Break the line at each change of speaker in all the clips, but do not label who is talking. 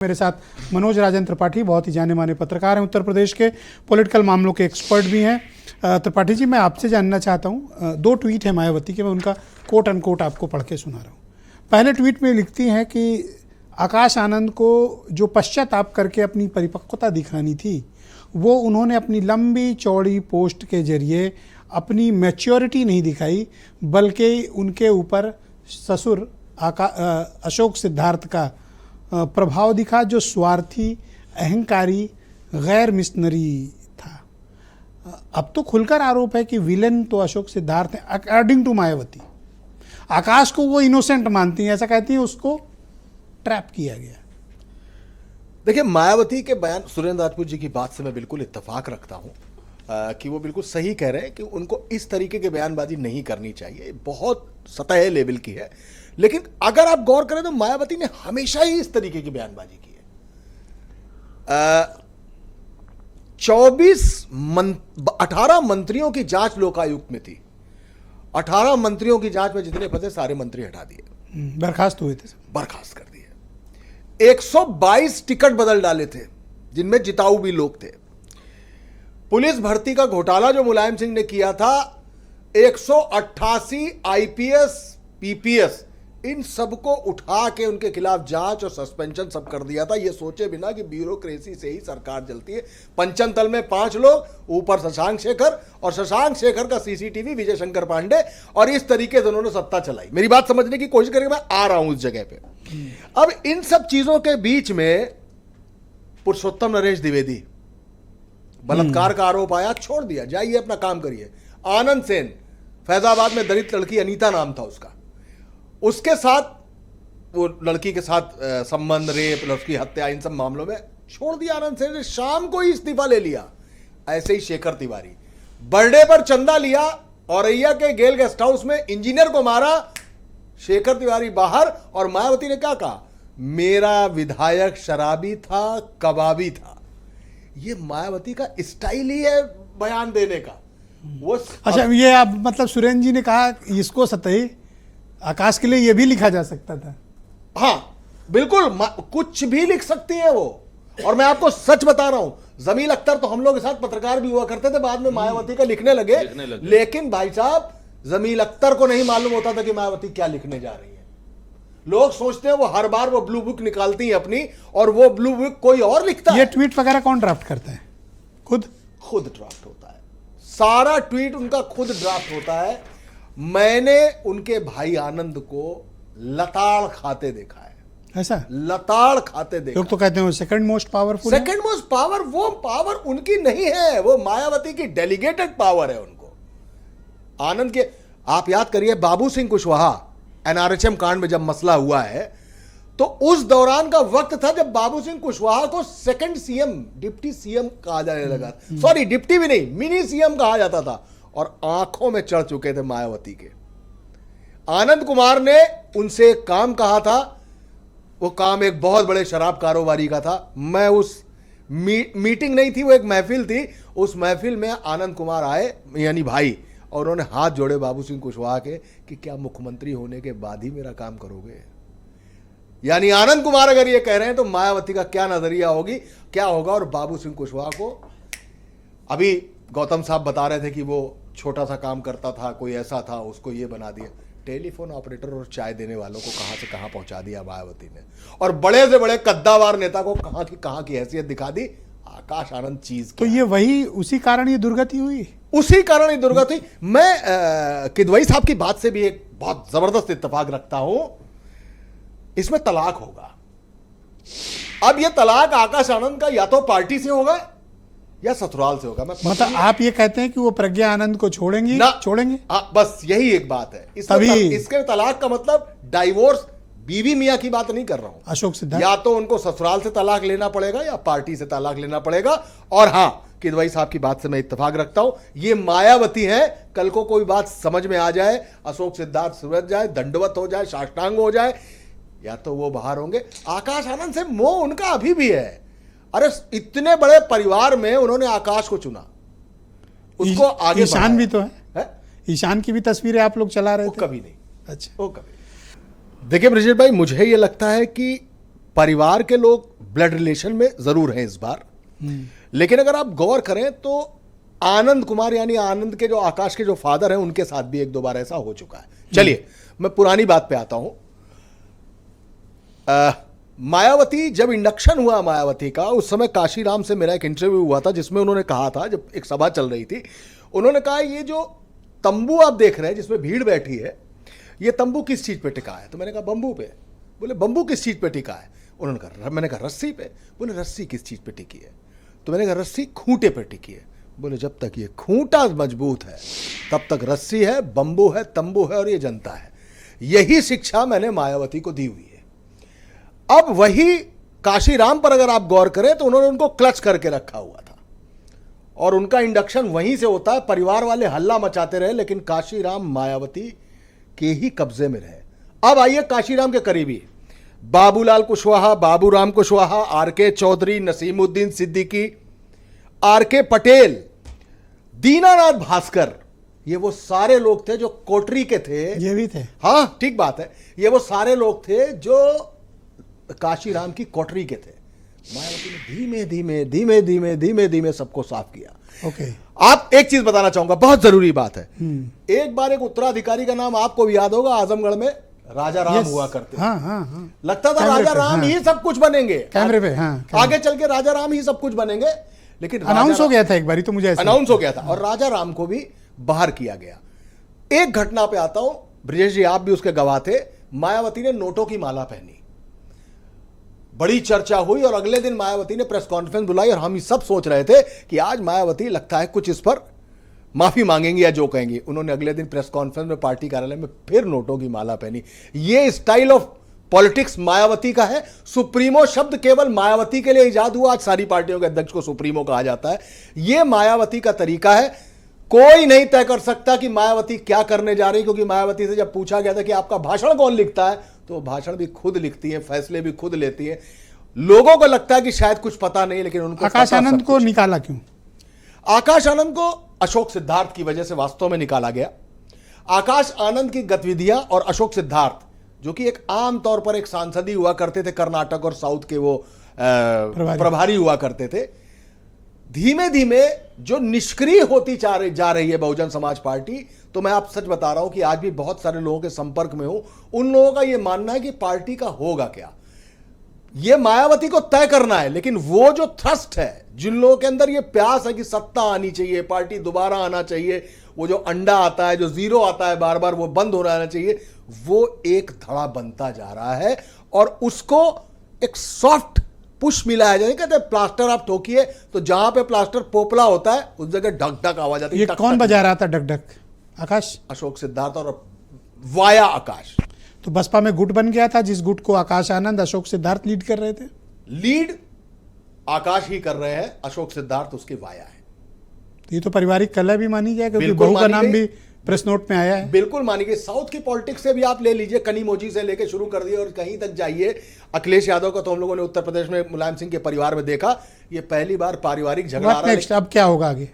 मेरे साथ मनोज राजन त्रिपाठी, बहुत ही जाने माने पत्रकार हैं, उत्तर प्रदेश के पॉलिटिकल मामलों के एक्सपर्ट भी हैं। त्रिपाठी जी, मैं आपसे जानना चाहता हूं, दो ट्वीट है मायावती के, मैं उनका कोट अनकोट आपको पढ़ के सुना रहा हूं। पहले ट्वीट में लिखती हैं कि आकाश आनंद को जो पश्चाताप करके अपनी परिपक्वता दिखानी थी, वो उन्होंने अपनी लंबी चौड़ी पोस्ट के जरिए अपनी मैच्योरिटी नहीं दिखाई, बल्कि उनके ऊपर ससुर अशोक सिद्धार्थ का प्रभाव दिखा, जो स्वार्थी, अहंकारी, गैर मिशनरी था। अब तो खुलकर आरोप है कि विलेन तो अशोक सिद्धार्थ हैं, अकॉर्डिंग टू मायावती। आकाश को वो इनोसेंट मानती हैं, ऐसा कहती हैं, उसको ट्रैप किया गया।
देखिए, मायावती के बयान, सुरेंद्र राजपूत जी की बात से मैं बिल्कुल इत्तेफाक रखता हूं कि वो बिल्कुल सही कह रहे हैं कि उनको इस तरीके की बयानबाजी नहीं करनी चाहिए, बहुत सतह लेवल की है। लेकिन अगर आप गौर करें तो मायावती ने हमेशा ही इस तरीके की बयानबाजी की है। 18 मंत्रियों की जांच लोकायुक्त में थी। 18 मंत्रियों की जांच में जितने फंसे सारे मंत्री हटा दिए,
बर्खास्त हुए थे,
बर्खास्त कर दिए। 122 टिकट बदल डाले थे, जिनमें जिताऊ भी लोग थे। पुलिस भर्ती का घोटाला जो मुलायम सिंह ने किया था, 188 आईपीएस पीपीएस, इन सबको उठा के उनके खिलाफ जांच और सस्पेंशन सब कर दिया था, ये सोचे बिना कि ब्यूरोक्रेसी से ही सरकार चलती है। पंचम तल में 5 लोग, ऊपर शशांक शेखर, और शशांक शेखर का सीसीटीवी विजय शंकर पांडे, और इस तरीके से उन्होंने सत्ता चलाई। मेरी बात समझने की कोशिश करके मैं आ रहा हूं उस जगह पे। अब इन सब चीजों के बीच में पुरुषोत्तम नरेश द्विवेदी, बलात्कार का आरोप आया, छोड़ दिया, जाइए अपना काम करिए। आनंद सेन, फैजाबाद में दलित लड़की अनीता नाम था उसका, उसके साथ, वो लड़की के साथ संबंध, रेप, उसकी हत्या, इन सब मामलों में छोड़ दिया आनंद सेन ने, शाम को ही इस्तीफा ले लिया। ऐसे ही शेखर तिवारी, बर्थडे पर चंदा लिया, औरैया के गेल गेस्ट हाउस में इंजीनियर को मारा, शेखर तिवारी बाहर, और मायावती ने क्या कहा, मेरा विधायक शराबी था, कबाबी था। ये मायावती का स्टाइल ही है बयान देने का। वो
अच्छा, ये आप मतलब सुरेंद्र जी ने कहा इसको सतही आकाश के लिए ये भी लिखा जा सकता था।
हाँ बिल्कुल, कुछ भी लिख सकती है वो। और मैं आपको सच बता रहा हूं, जमील अख्तर तो हम लोग के साथ पत्रकार भी हुआ करते थे, बाद में मायावती का लिखने लगे। लेकिन भाई साहब, जमील अख्तर को नहीं मालूम होता था कि मायावती क्या लिखने जा रही है। लोग सोचते हैं वो हर बार वो ब्लू बुक निकालती है अपनी, और वो ब्लू बुक कोई और लिखता है।
ये ट्वीट वगैरह कौन ड्राफ्ट करता है? खुद
ड्राफ्ट होता है, सारा ट्वीट उनका खुद ड्राफ्ट होता है। मैंने उनके भाई आनंद को लताड़ खाते देखा है।
ऐसा
लताड़ खाते देखा।
लोग तो कहते हैं second most powerful.
Second most power, वो पावर उनकी नहीं है, वो मायावती की डेलीगेटेड पावर है उनको। आनंद के, आप याद करिए, बाबू सिंह कुशवाहा एनआरएचएम कांड में जब मसला हुआ है, तो उस दौरान का वक्त था जब बाबू सिंह कुशवाहा को सेकंड सीएम, डिप्टी सीएम कहा जाने लगा। सॉरी, डिप्टी भी नहीं, मिनी सीएम कहा जाता था, और आंखों में चढ़ चुके थे मायावती के। आनंद कुमार ने उनसे एक काम कहा था, वो काम एक बहुत बड़े शराब कारोबारी का था। मैं उस मीटिंग नहीं थी, वो एक महफिल थी। उस महफिल में आनंद कुमार आए, यानी भाई, और उन्होंने हाथ जोड़े बाबू सिंह कुशवाहा के कि क्या मुख्यमंत्री होने के बाद ही मेरा काम करोगे? यानी आनंद कुमार अगर ये कह रहे हैं तो मायावती का क्या नजरिया होगी, क्या होगा। और बाबू सिंह कुशवाहा को, अभी गौतम साहब बता रहे थे कि वो छोटा सा काम करता था, कोई ऐसा था, उसको ये बना दिया। टेलीफोन ऑपरेटर और चाय देने वालों को कहां से कहां पहुंचा दिया मायावती ने, और बड़े से बड़े कद्दावार नेता को कहां की हैसियत दिखा दी। आकाश आनंद चीज
तो ये वही, उसी कारण ये दुर्गति हुई,
उसी कारण ये दुर्गति हुई। मैं किदवई साहब की बात से भी एक बहुत जबरदस्त इत्तेफाक रखता हूं। इसमें तलाक होगा। अब यह तलाक आकाश आनंद का या तो पार्टी से होगा या ससुराल से होगा।
मतलब आप ये कहते हैं कि वो प्रज्ञा आनंद को छोड़ेंगी ना? छोड़ेंगे,
बस यही एक बात है। इसके तलाक का मतलब डाइवोर्स, बीवी मियां की बात नहीं कर रहा हूं।
अशोक सिद्धार्थ,
या तो उनको ससुराल से तलाक लेना पड़ेगा या पार्टी से तलाक लेना पड़ेगा। और हां, किदवई साहब की बात से मैं इत्तेफाक रखता हूं, ये मायावती है। कल को कोई बात समझ में आ जाए, अशोक सिद्धार्थ सूरज जाए, दंडवत हो जाए, साष्टांग हो जाए, या तो वो बाहर होंगे। आकाश आनंद से मोह उनका अभी भी है। अरे इतने बड़े परिवार में उन्होंने आकाश को चुना, उसको आगे
ईशान भी तो है? ईशान की भी तस्वीरें आप लोग चला रहे थे?
कभी नहीं।
अच्छा,
वो कभी। देखिए ब्रिजेश भाई, मुझे ये लगता है कि परिवार के लोग ब्लड रिलेशन में जरूर हैं इस बार, लेकिन अगर आप गौर करें तो आनंद कुमार यानी आनंद के जो आकाश के जो फादर हैं उनके साथ भी एक दो बार ऐसा हो चुका है। चलिए मैं पुरानी बात पे आता हूं। मायावती, जब इंडक्शन हुआ मायावती का, उस समय काशीराम से मेरा एक इंटरव्यू हुआ था जिसमें उन्होंने कहा था, जब एक सभा चल रही थी, उन्होंने कहा ये जो तंबू आप देख रहे हैं जिसमें भीड़ बैठी है, ये तंबू किस चीज पे टिका है? तो मैंने कहा बंबू पे। बोले बंबू किस चीज पे टिका है? उन्होंने कहा, मैंने कहा रस्सी पे। बोले रस्सी किस चीज पे टिकी है? तो मैंने कहा रस्सी खूंटे पे टिकी है। बोले जब तक ये खूंटा मजबूत है तब तक रस्सी है, बंबू है, तंबू है और ये जनता है। यही शिक्षा मैंने मायावती को दी हुई है। अब वही काशीराम पर अगर आप गौर करें तो उन्होंने उनको क्लच करके रखा हुआ था और उनका इंडक्शन वहीं से होता है। परिवार वाले हल्ला मचाते रहे लेकिन काशीराम मायावती के ही कब्जे में रहे। अब आइए काशीराम के करीबी बाबूलाल कुशवाहा, बाबूराम कुशवाहा, आर.के. चौधरी, नसीमुद्दीन सिद्दीकी, आर.के. पटेल, दीनानाथ भास्कर, ये वो सारे लोग थे जो कोटरी के थे।
ये भी थे।
हाँ ठीक बात है, ये वो सारे लोग थे जो काशीराम की कोटरी के थे। मायावती ने धीमे धीमे धीमे धीमे धीमे धीमे सबको साफ किया।
ओके।
आप एक चीज बताना चाहूंगा, बहुत जरूरी बात है। एक बार एक उत्तराधिकारी का नाम आपको भी याद होगा, आजमगढ़ में राजा राम हुआ करते।
हाँ हाँ हाँ।
लगता था राजा राम ही सब कुछ बनेंगे
कैमरे पे। हाँ,
आगे चल के राजा राम ही सब कुछ बनेंगे, लेकिन
अनाउंस हो गया था एक बारी, तो मुझे
अनाउंस हो गया था और राजा राम को भी बाहर किया गया। एक घटना पे आता हूं, ब्रजेश जी आप भी उसके गवाह थे। मायावती ने नोटों की माला पहनी, बड़ी चर्चा हुई और अगले दिन मायावती ने प्रेस कॉन्फ्रेंस बुलाई और हम सब सोच रहे थे कि आज मायावती लगता है कुछ इस पर माफी मांगेंगी या जो कहेंगी। उन्होंने अगले दिन प्रेस कॉन्फ्रेंस में पार्टी कार्यालय में फिर नोटों की माला पहनी। ये स्टाइल ऑफ पॉलिटिक्स मायावती का है। सुप्रीमो शब्द केवल मायावती के लिए इजाद हुआ, आज सारी पार्टियों के अध्यक्ष को सुप्रीमो कहा जाता है। यह मायावती का तरीका है। कोई नहीं तय कर सकता कि मायावती क्या करने जा रही, क्योंकि मायावती से जब पूछा गया था कि आपका भाषण कौन लिखता है, तो भाषण भी खुद लिखती है, फैसले भी खुद लेती है। लोगों को लगता है कि शायद कुछ पता नहीं, लेकिन उनको
आकाश आनंद को निकाला क्यों?
आकाश आनंद को अशोक सिद्धार्थ की वजह से वास्तव में निकाला गया। आकाश आनंद की गतिविधियां और अशोक सिद्धार्थ, जो कि एक आम तौर पर एक सांसद ही हुआ करते थे, कर्नाटक और साउथ के वो प्रभारी हुआ करते थे, धीमे धीमे जो निष्क्रिय होती जा रही है बहुजन समाज पार्टी। तो मैं आप सच बता रहा हूं कि आज भी बहुत सारे लोगों के संपर्क में हूं, उन लोगों का यह मानना है कि पार्टी का होगा क्या, यह मायावती को तय करना है। लेकिन वो जो थ्रस्ट है, जिन लोगों के अंदर ये प्यास है कि सत्ता आनी चाहिए, पार्टी दोबारा आना चाहिए, वो जो अंडा आता है, जो जीरो आता है बार बार, वो बंद हो रहना चाहिए, वो एक धड़ा बनता जा रहा है और उसको एक सॉफ्ट पुश मिला है। जैसे कहते हैं प्लास्टर आप ठोकिए तो जहां पे प्लास्टर पोपला होता है उस जगह ढक ढक आवाज आती है।
ये कौन बजा रहा था ढक ढक? आकाश?
अशोक सिद्धार्थ और वाया आकाश।
तो बसपा में गुट बन गया था, जिस गुट को आकाश आनंद, अशोक सिद्धार्थ लीड कर रहे थे।
लीड आकाश ही कर रहे हैं, अशोक सिद्धार्थ उसके वाया है।
तो ये तो पारिवारिक कलह भी मानी जाए, क्योंकि
बिल्कुल
बहू का
मानी
नाम
गई।
भी प्रेस नोट में आया है।
बिल्कुल मानी गई। साउथ की पॉलिटिक्स से भी आप ले लीजिए, कनीमोजी से लेके शुरू कर दिए और कहीं तक जाइए। अखिलेश यादव का तो हम लोगों ने उत्तर प्रदेश में मुलायम सिंह के परिवार में देखा। ये पहली बार पारिवारिक झगड़ा आ रहा है।
अब क्या होगा आगे?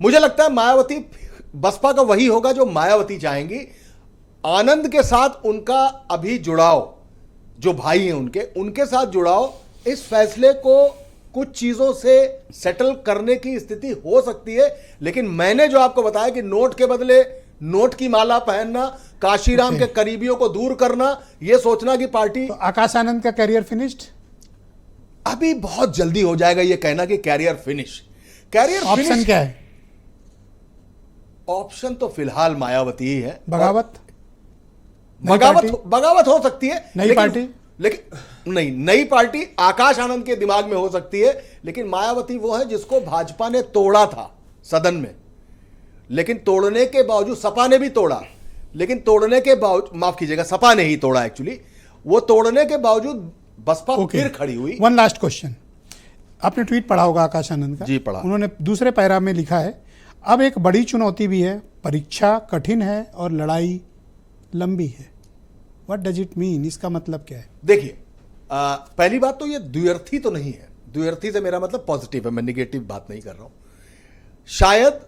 मुझे लगता है मायावती, बसपा का वही होगा जो मायावती चाहेंगी। आनंद के साथ उनका अभी जुड़ाव, जो भाई हैं उनके साथ जुड़ाव, इस फैसले को कुछ चीजों से सेटल करने की स्थिति हो सकती है। लेकिन मैंने जो आपको बताया कि नोट के बदले नोट की माला पहनना, काशीराम के करीबियों को दूर करना, यह सोचना कि पार्टी।
तो आकाश आनंद का कैरियर फिनिश्ड?
अभी बहुत जल्दी हो जाएगा यह कहना कि कैरियर फिनिश। कैरियर
ऑप्शन क्या है?
ऑप्शन तो फिलहाल मायावती ही है।
बगावत
हो सकती है,
नई पार्टी,
लेकिन नहीं, नई पार्टी आकाश आनंद के दिमाग में हो सकती है। लेकिन मायावती वो है जिसको भाजपा ने तोड़ा था सदन में, लेकिन तोड़ने के बावजूद, सपा ने भी तोड़ा, लेकिन तोड़ने के बावजूद, माफ कीजिएगा, सपा ने ही तोड़ा एक्चुअली, वो तोड़ने के बावजूद बसपा फिर खड़ी हुई।
वन लास्ट क्वेश्चन, आपने ट्वीट पढ़ा होगा आकाश आनंद का?
जी पढ़ा।
उन्होंने दूसरे पैरा में लिखा है, अब एक बड़ी चुनौती भी है, परीक्षा कठिन है और लड़ाई लंबी है। What does it mean? इसका मतलब क्या है?
देखिए, पहली बात तो ये द्व्यर्थी तो नहीं है। द्व्यर्थी से मेरा मतलब पॉजिटिव है, मैं निगेटिव बात नहीं कर रहा हूं। शायद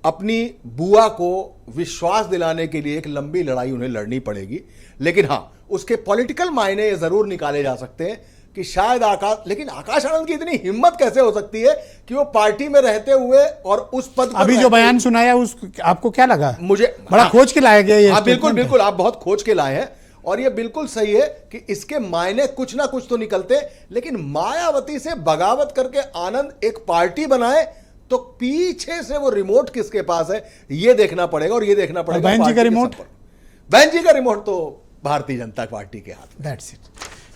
अपनी बुआ को विश्वास दिलाने के लिए एक लंबी लड़ाई उन्हें लड़नी पड़ेगी, लेकिन हां, उसके पॉलिटिकल मायने ये जरूर निकाले जा सकते हैं कि शायद लेकिन आकाश आनंद की इतनी हिम्मत कैसे हो सकती है कि वो पार्टी में रहते हुए और उस पद पर
अभी जो बयान सुनाया उस आपको क्या लगा?
मुझे
बड़ा खोज के लाया गया ये
बिल्कुल
statement है।
बिल्कुल, आप बहुत खोज के लाए हैं और ये बिल्कुल सही है कि इसके मायने कुछ ना कुछ तो निकलते, लेकिन मायावती से बगावत करके आनंद एक पार्टी बनाए तो पीछे से वो रिमोट किसके पास है ये देखना पड़ेगा। और ये देखना पड़ेगा
बहन जी का
पार्टी के
रिमोट?
सब पर। बहन जी का रिमोट तो भारतीय जनता पार्टी के हाथ में।
That's it.